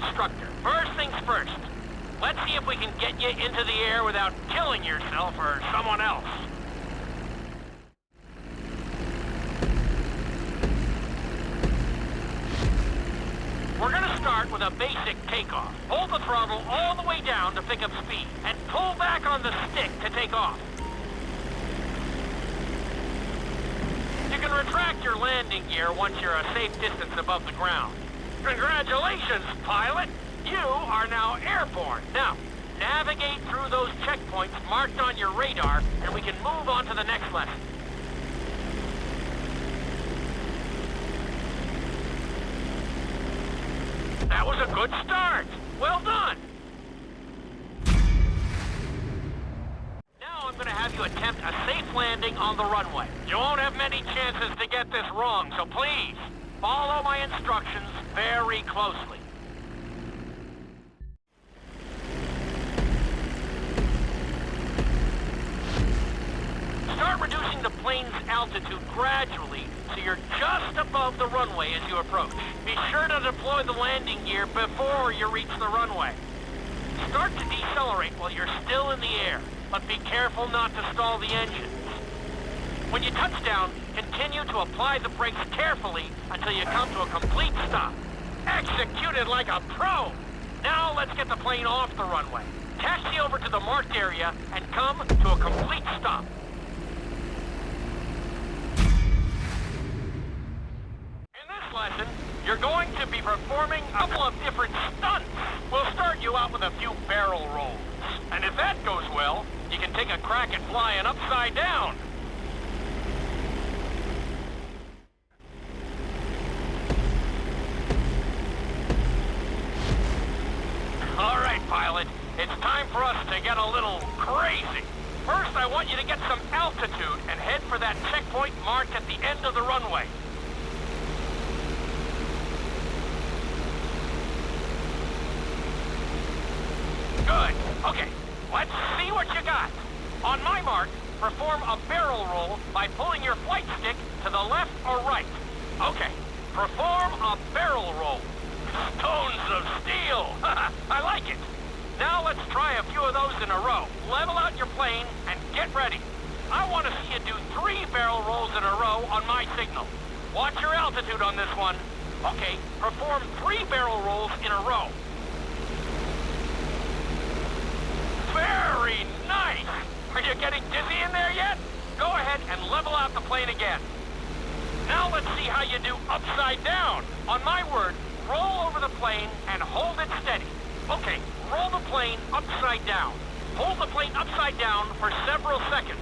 instructor. First things first. Let's see if we can get you into the air without killing yourself or someone else. We're gonna start with a basic takeoff. Hold the throttle all the way down to pick up speed, and pull back on the stick to take off. You can retract your landing gear once you're a safe distance above the ground. Congratulations, pilot! You are now airborne. Now, navigate through those checkpoints marked on your radar, and we can move on to the next lesson. That was a good start. Well done. Now I'm going to have you attempt a safe landing on the runway. You won't have many chances to get this wrong, so please, follow my instructions very closely. Start reducing the plane's altitude gradually so you're just above the runway as you approach. Be sure to deploy the landing gear before you reach the runway. Start to decelerate while you're still in the air, but be careful not to stall the engines. When you touch down, continue to apply the brakes carefully until you come to a complete stop. Executed like a pro! Now let's get the plane off the runway. Taxi over to the marked area and come to a complete stop. Lesson, you're going to be performing a couple of different stunts. We'll start you out with a few barrel rolls. And if that goes well, you can take a crack at flying upside down. All right, pilot. It's time for us to get a little crazy. First, I want you to get some altitude and head for that checkpoint marked at the end of the runway. Good. Okay, let's see what you got. On my mark, perform a barrel roll by pulling your flight stick to the left or right. Okay, perform a barrel roll. Stones of steel. I like it. Now let's try a few of those in a row. Level out your plane and get ready. I want to see you do 3 barrel rolls in a row on my signal. Watch your altitude on this one. Okay, perform 3 barrel rolls in a row. Very nice! Are you getting dizzy in there yet? Go ahead and level out the plane again. Now let's see how you do upside down. On my word, roll over the plane and hold it steady. Okay, roll the plane upside down. Hold the plane upside down for several seconds.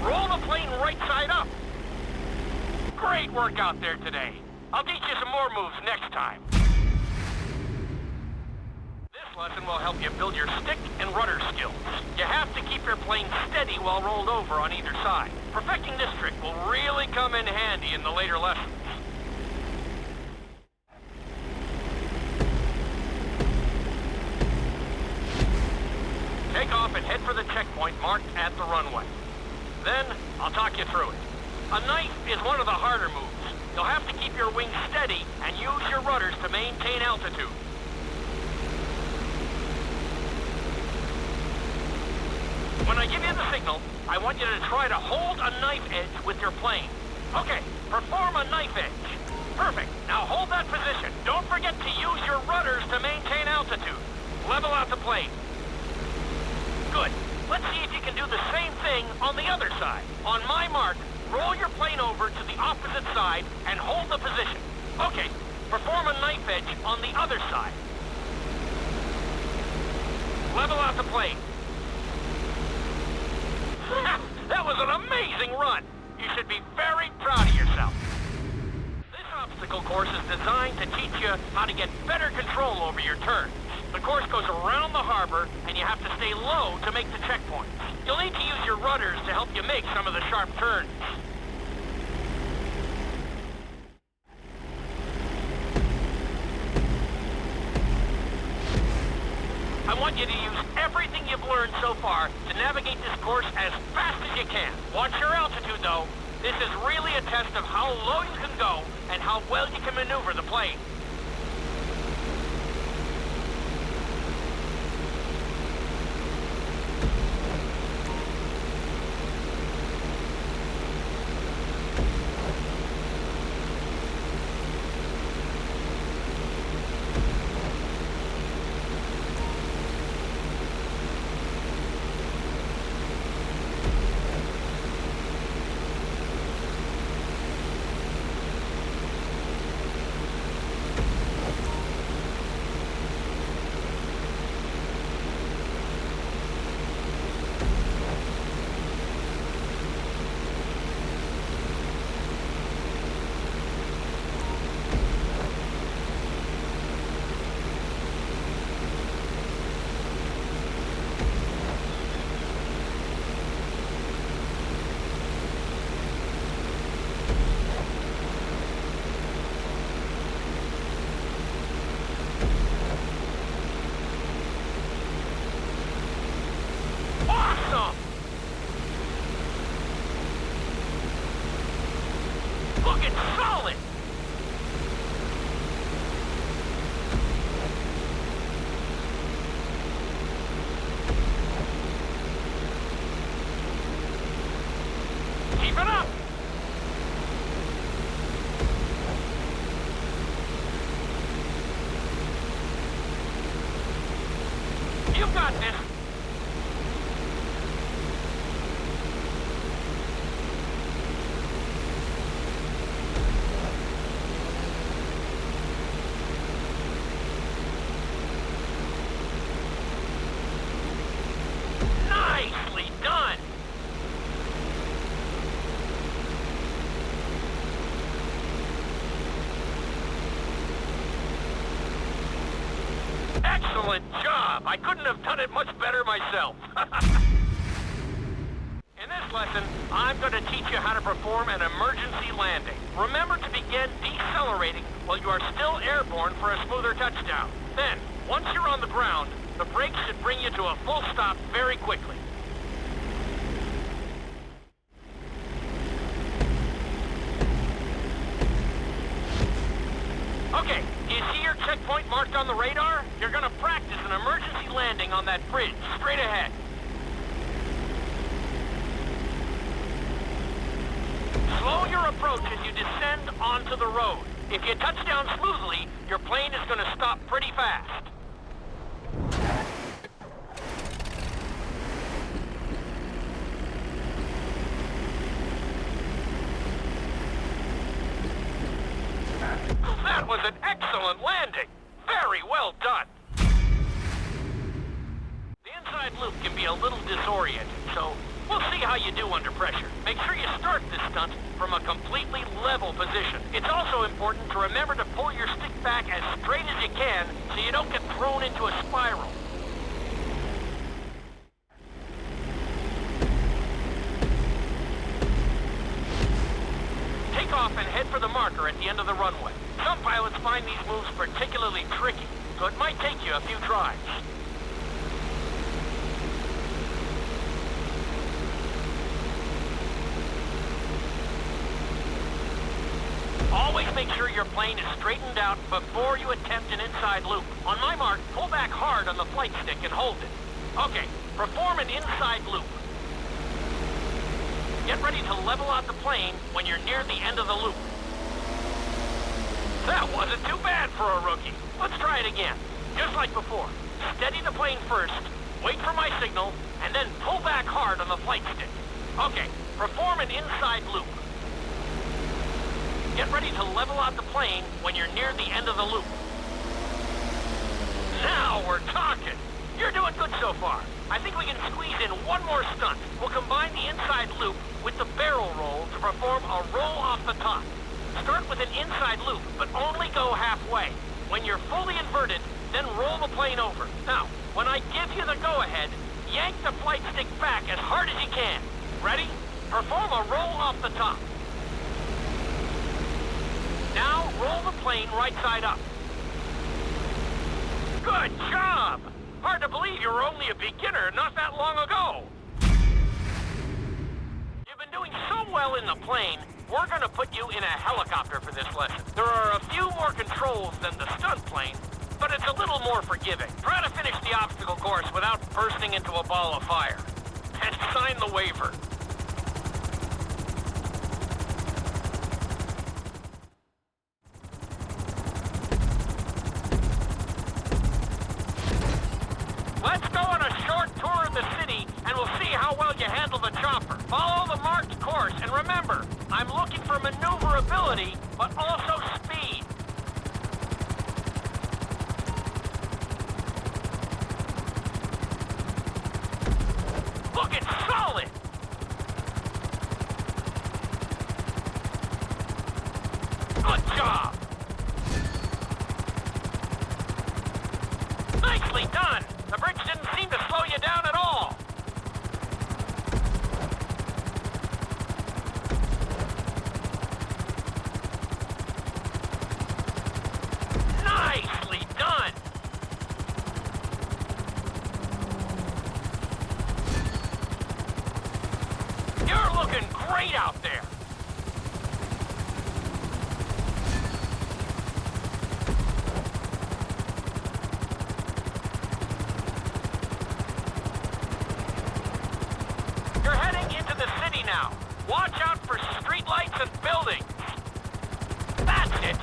Roll the plane right side up. Great work out there today. I'll teach you some more moves next time. This lesson will help you build your stick and rudder skills. You have to keep your plane steady while rolled over on either side. Perfecting this trick will really come in handy in the later lessons. Take off and head for the checkpoint marked at the runway. Then, I'll talk you through it. A knife is one of the harder moves. You'll have to keep your wings steady and use your rudders to maintain altitude. When I give you the signal, I want you to try to hold a knife edge with your plane. Okay, perform a knife edge. Perfect. Now hold that position. Don't forget to use your rudders to maintain altitude. Level out the plane. Good. Let's see if you can do the same thing on the other side. On my mark, roll your plane over to the opposite side and hold the position. Okay, perform a knife edge on the other side. Level out the plane. That was an amazing run. You should be very proud of yourself. This obstacle course is designed to teach you how to get better control over your turns. The course goes around the harbor, and you have to stay low to make the checkpoints. You'll need to use your rudders to help you make some of the sharp turns. I want you to use everything you've learned so far to navigate this course as fast as you can. Watch your altitude, though. This is really a test of how low you can go and how well you can maneuver the plane. Awesome! Looking solid! Keep it up! You got this! Nicely done! Excellent job! I couldn't have done it much better myself. In this lesson, I'm going to teach you how to perform an emergency landing. Remember to begin decelerating while you are still airborne for a smoother touchdown. Then, once you're on the ground, the brakes should bring you to a full stop very quickly. Okay, do you see your checkpoint marked on the radar? You're gonna practice an emergency landing on that bridge, straight ahead. Slow your approach as you descend onto the road. If you touch down smoothly, your plane is gonna stop pretty fast. That was an excellent landing. Very well done. The inside loop can be a little disoriented, so we'll see how you do under pressure. Make sure you start this stunt from a completely level position. It's also important to remember to pull your stick back as straight as you can so you don't get thrown into a spiral. Take off and head for the marker at the end of the runway. Some pilots find these moves particularly tricky, so it might take you a few tries. Always make sure your plane is straightened out before you attempt an inside loop. On my mark, pull back hard on the flight stick and hold it. Okay, perform an inside loop. Get ready to level out the plane when you're near the end of the loop. That wasn't too bad for a rookie. Let's try it again. Just like before. Steady the plane first, wait for my signal, and then pull back hard on the flight stick. Okay, perform an inside loop. Get ready to level out the plane when you're near the end of the loop. Now we're talking. You're doing good so far. I think we can squeeze in one more stunt. We'll combine the inside loop with the barrel roll to perform a roll off the top. Start with an inside loop, but only go halfway. When you're fully inverted, then roll the plane over. Now, when I give you the go-ahead, yank the flight stick back as hard as you can. Ready? Perform a roll off the top. Now, roll the plane right side up. Good job! Hard to believe were only a beginner not that long ago. You've been doing so well in the plane, we're gonna put you in a helicopter for this lesson. There are a few more controls than the stunt plane, but it's a little more forgiving. Try to finish the obstacle course without bursting into a ball of fire. And sign the waiver. Let's go on a short tour of the city, and we'll see how well you handle the chopper. Follow the marked course, and remember, I'm looking for maneuverability, but also speed. Look, it's solid! Good job! Nicely done! The bridge didn't seem to slow you down at all. Nicely done! You're looking great out there! You're heading into the city now. Watch out for streetlights and buildings. That's it!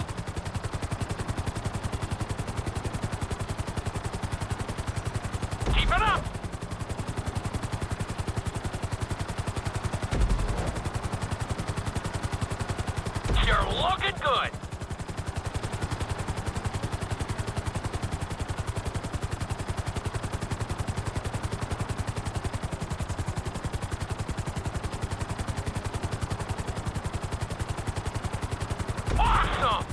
Keep it up! You're looking good! Awesome!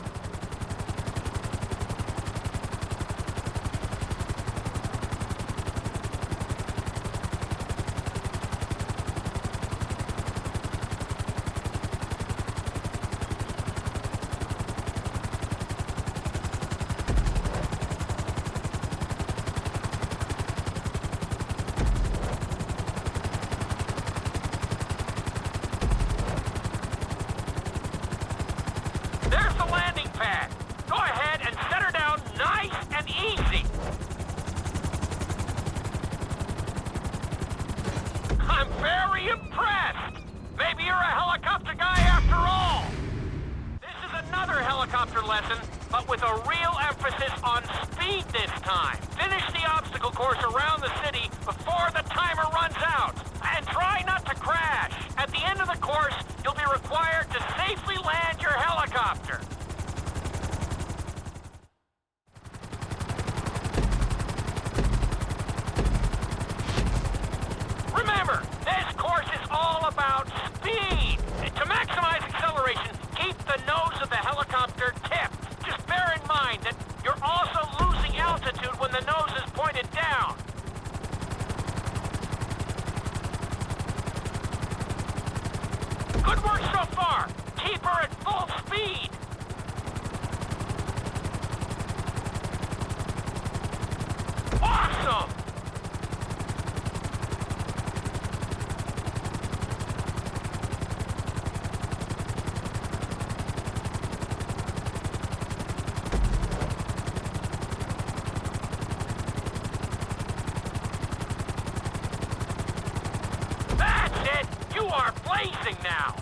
There's the landing pad. Go ahead and set her down nice and easy. I'm very impressed. Maybe you're a helicopter guy after all. This is another helicopter lesson, but with a real emphasis on speed this time. Finish the obstacle course around the city before the timer runs out. And try not to crash. At the end of the course, you'll be required to safely land your helicopter. Remember, this course is all about speed. To maximize acceleration, keep the nose of the helicopter tipped. Just bear in mind that you're also losing altitude when the nose is pointed down. Good work so far. Keep her at full speed. Awesome! That's it! You are blazing now!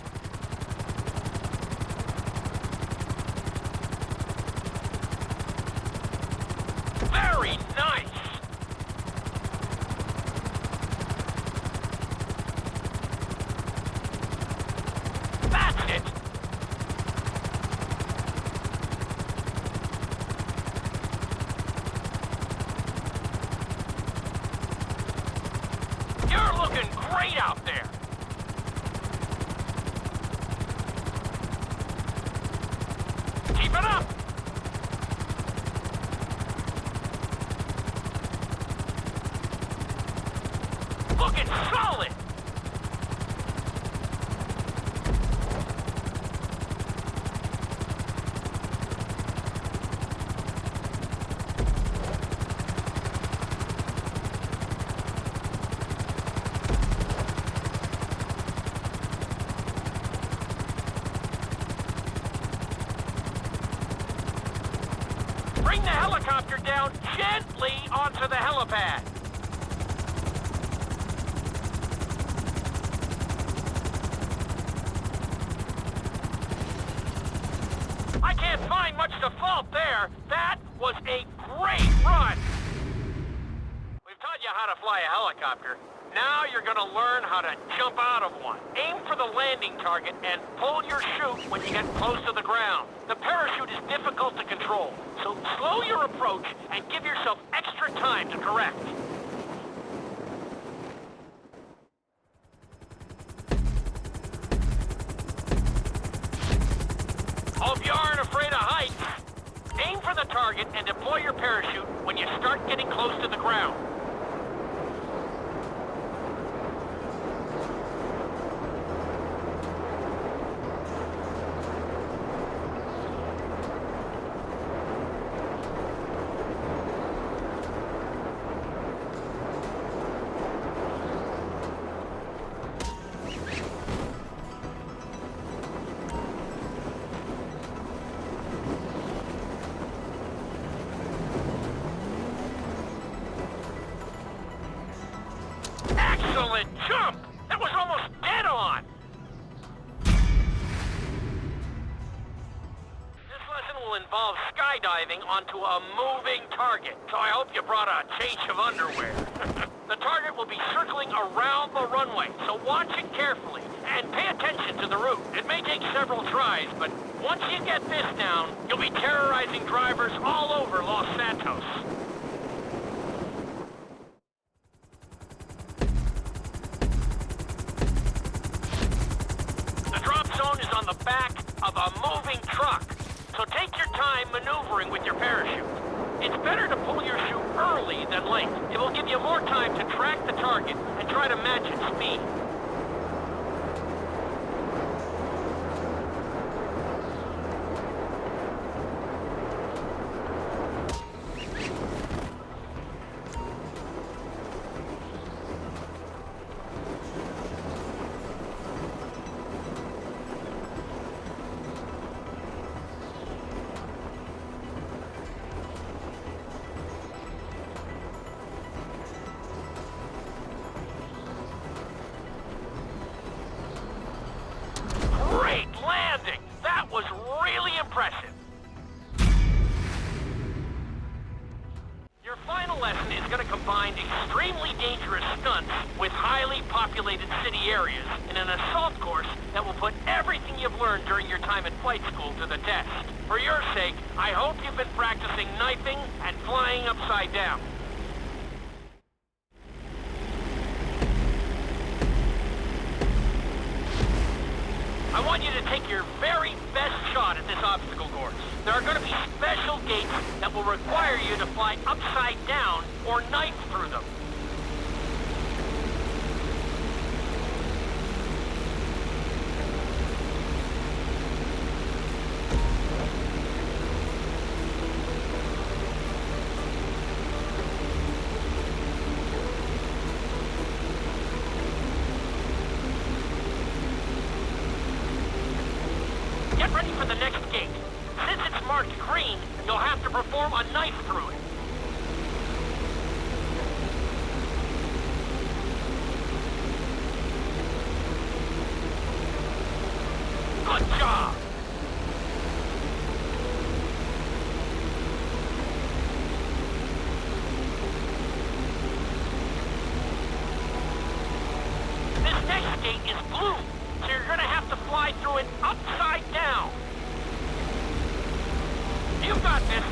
Very nice! That's it! You're looking great out there! Keep it up! Looking solid! Bring the helicopter down gently onto the helipad. I can't find much to fault there. That was a great run. We've taught you how to fly a helicopter. Now you're gonna learn how to jump out of one. Aim for the landing target and pull your chute when you get close to the ground. The parachute is difficult to control, so slow your approach and give yourself extra time to correct. Hope you aren't afraid of heights. Aim for the target and deploy your parachute when you start getting close to the ground. Excellent jump! That was almost dead on! This lesson will involve skydiving onto a moving target, so I hope you brought a change of underwear. The target will be circling around the runway, so watch it carefully and pay attention to the route. It may take several tries, but once you get this down, you'll be terrorizing drivers all over Los Santos. Zone is on the back of a moving truck, so take your time maneuvering with your parachute. It's better to pull your chute early than late. It will give you more time to track the target and try to match its speed. Great landing! That was really impressive. Your final lesson is going to combine extremely dangerous stunts with highly populated city areas in an assault course that will put everything you've learned during your time at flight school to the test. For your sake, I hope you've been practicing knifing and flying upside down. I want you to take your very best shot at this obstacle course. There are going to be special gates that will require you to fly upside down or knife through them. Get ready for the next gate. Since it's marked green, you'll have to perform a knife through it. Good job! This next gate is blue, so you're gonna have to fly through it upside down. You got this.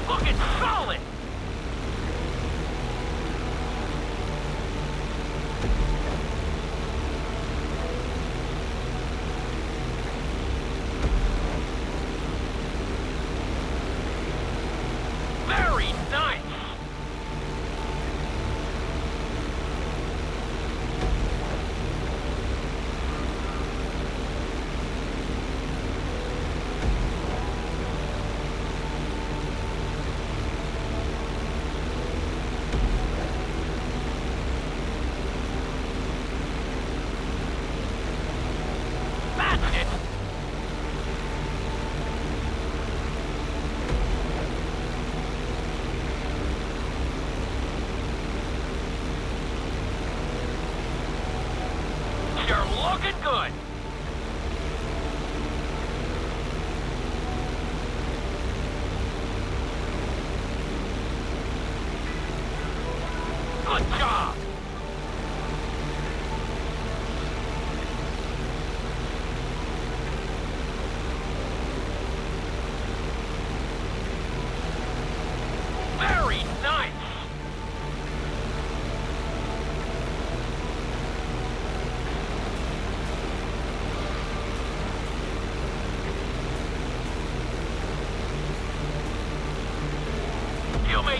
Looking solid. Very nice.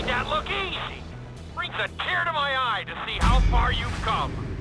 made that look easy. Brings a tear to my eye to see how far you've come.